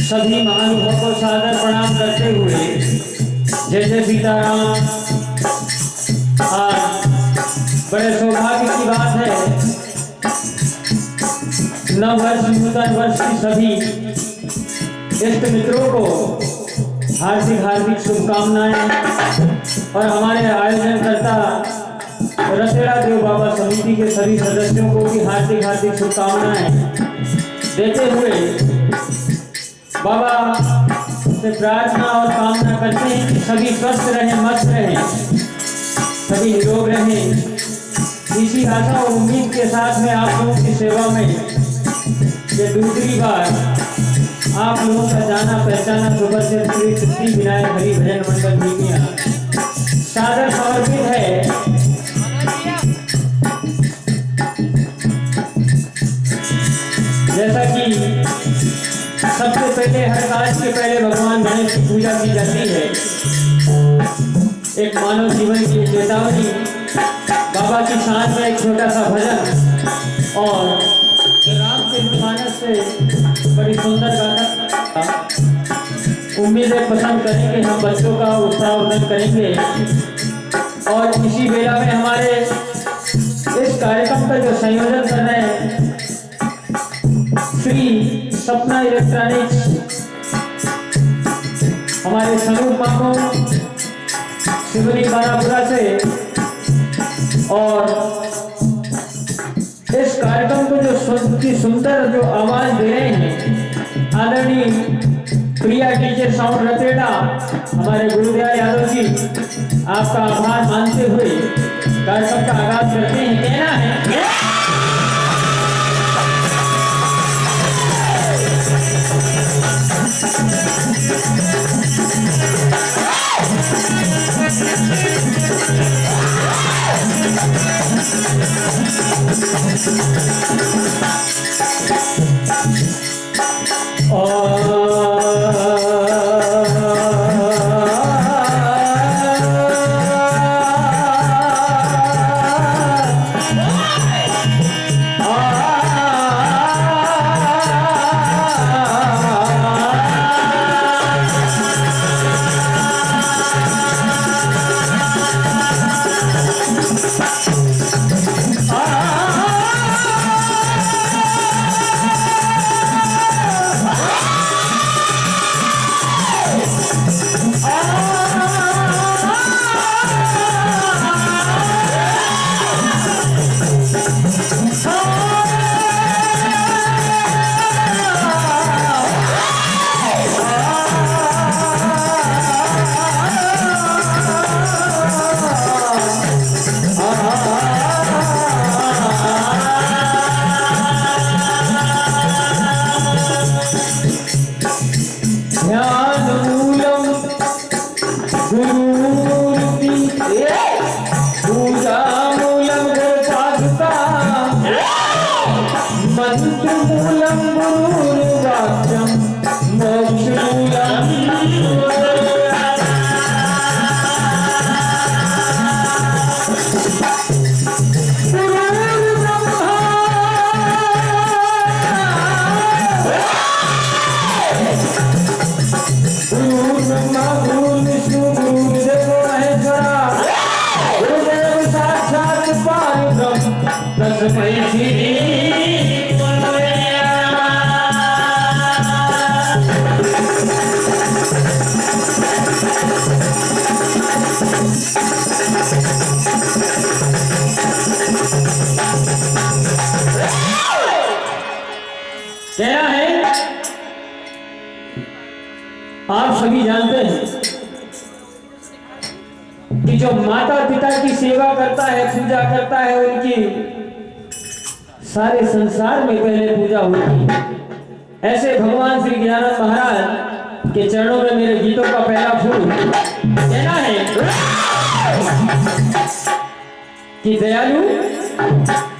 सभी महानुभावों को सादर प्रणाम करते हुए जय जय सीताराम। आज बड़े सौभाग्य की बात है, नव वर्ष नूतन वर्ष की सभी इष्ट मित्रों को हार्दिक हार्दिक शुभकामनाएं और हमारे आयोजनकर्ता रसेड़ा देव बाबा समिति के सभी सदस्यों को भी हार्दिक हार्दिक शुभकामनाएं देते हुए बाबा से प्रार्थना और कामना करते हैं कि सभी स्वस्थ रहें, मस्त रहें, सभी निरोग रहें। इसी आशा और उम्मीद के साथ में आप लोगों की सेवा में ये दूसरी बार आप लोगों का जाना पहचाना सुबह से श्री सिद्धि विनायक हरि भजन मंडल मीडिया सादर समर्पित है। जैसा कि सबसे पहले हर काज के पहले भगवान गणेश की पूजा की जाती है। एक मानव जीवन की चेतावनी, बाबा की शान में एक छोटा सा भजन और रामचरितमानस से बड़ी सुंदर गाथा। उम्मीद है पसंद करेंगे, हम बच्चों का उत्साहवर्धन करेंगे। और इसी वेला में हमारे इस कार्यक्रम का जो संयोजन कर रहे हैं श्री सपना इलेक्ट्रॉनिक्स, हमारे स्वरूप मामू शिवनी बारापुरा से, और इस कार्यक्रम को जो सुंदर जो आवाज दे रहे हैं आदरणीय प्रिया डीजे साउंड रतेड़ा हमारे गुरुदयाल यादव जी, आपका आभार मानते हुए कार्यक्रम का आगाज करते हैं। कहना है कहना है, आप सभी जानते हैं कि जो माता पिता की सेवा करता है, पूजा करता है, उनकी सारे संसार में पहले पूजा होती है। ऐसे भगवान श्री ज्ञानानंद महाराज के चरणों में मेरे गीतों का पहला फूल। कहना है कि दयालु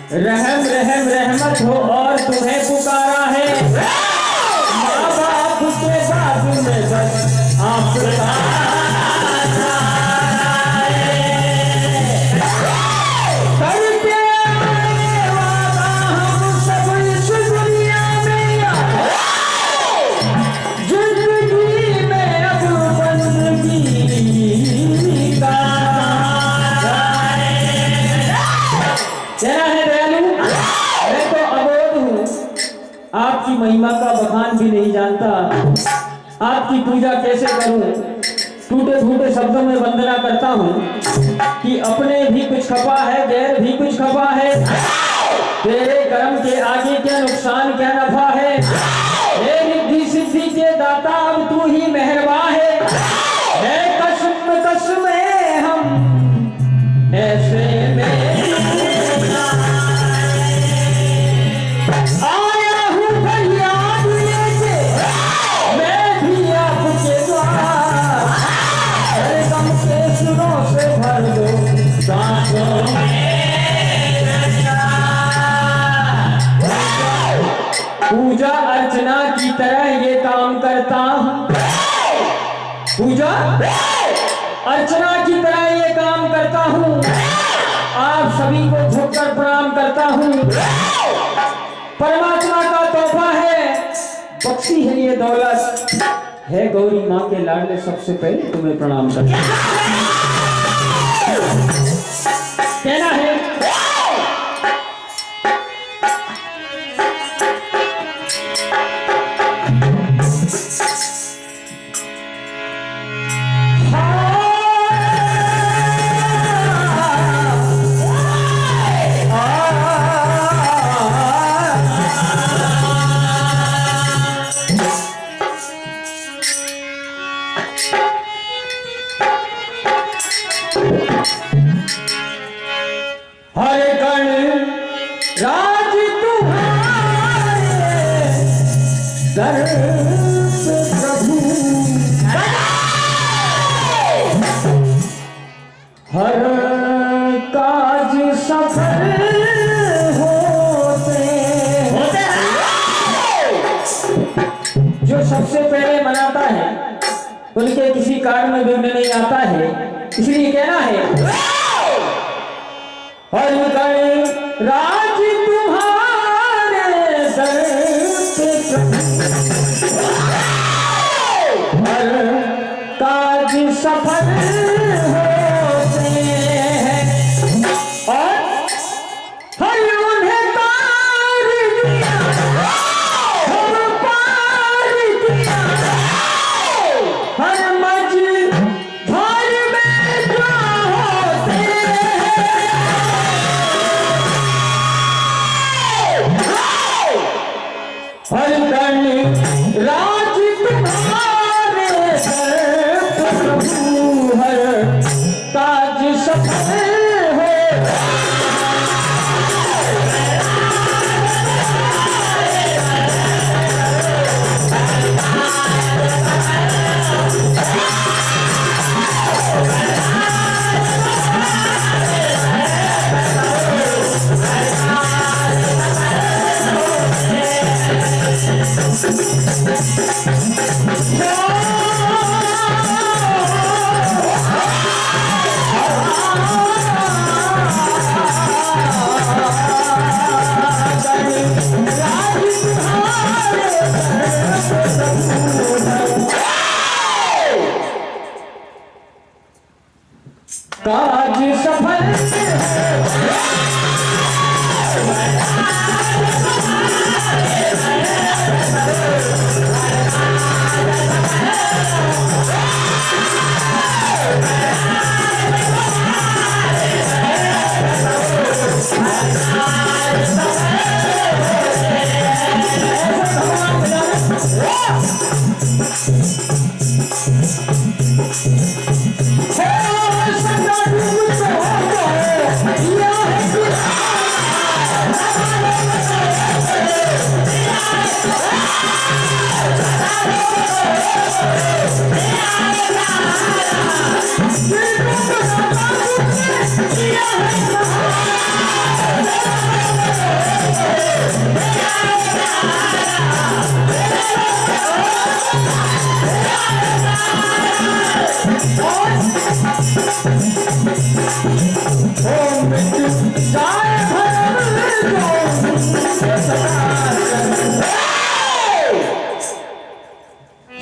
रहम रहम रहमत हो और तुम्हें पुकारा है, माँ बाप के बाजू में बस आपका आपकी महिमा का बखान भी नहीं जानता, आपकी पूजा कैसे करूं, टूटे फूटे शब्दों में वंदना करता हूं कि अपने भी कुछ खपा है, गैर भी कुछ खपा है, तेरे कर्म के आगे क्या नुकसान क्या नफा है, हे रिद्धि सिद्धि के दाता अब तू ही मेहरबा है कसम कसम हम ऐसे में पूजा अर्चना की तरह ये काम करता हूँ, पूजा अर्चना की तरह ये काम करता हूँ, आप सभी को झुककर प्रणाम करता हूँ। परमात्मा का तोहफा है, बख्शी है ये दौलत है, गौरी माँ के लाडले सबसे पहले तुम्हें प्रणाम करता हूँ। कहना है हरे गण राज तुम्हारे दर पे प्रभु, हर काज सफल होते जो सबसे पहले मनाता है उनके किसी कार्य में विघ्न नहीं आता है, इसलिए कहना है हर गण राज तुम्हारे दर पे हर काज सफल होते हैं और हर उन्हें तार दिया हम पार दिया, हर मज घर में जो होते हर गण राज तुम्हारे सर प्रभु, हर काज सफल हो। काज सफल है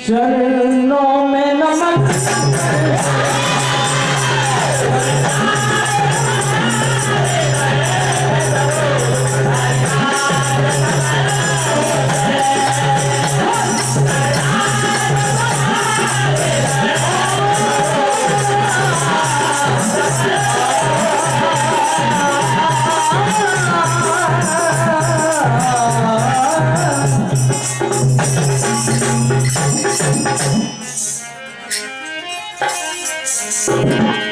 चरणों में नमन Thank you.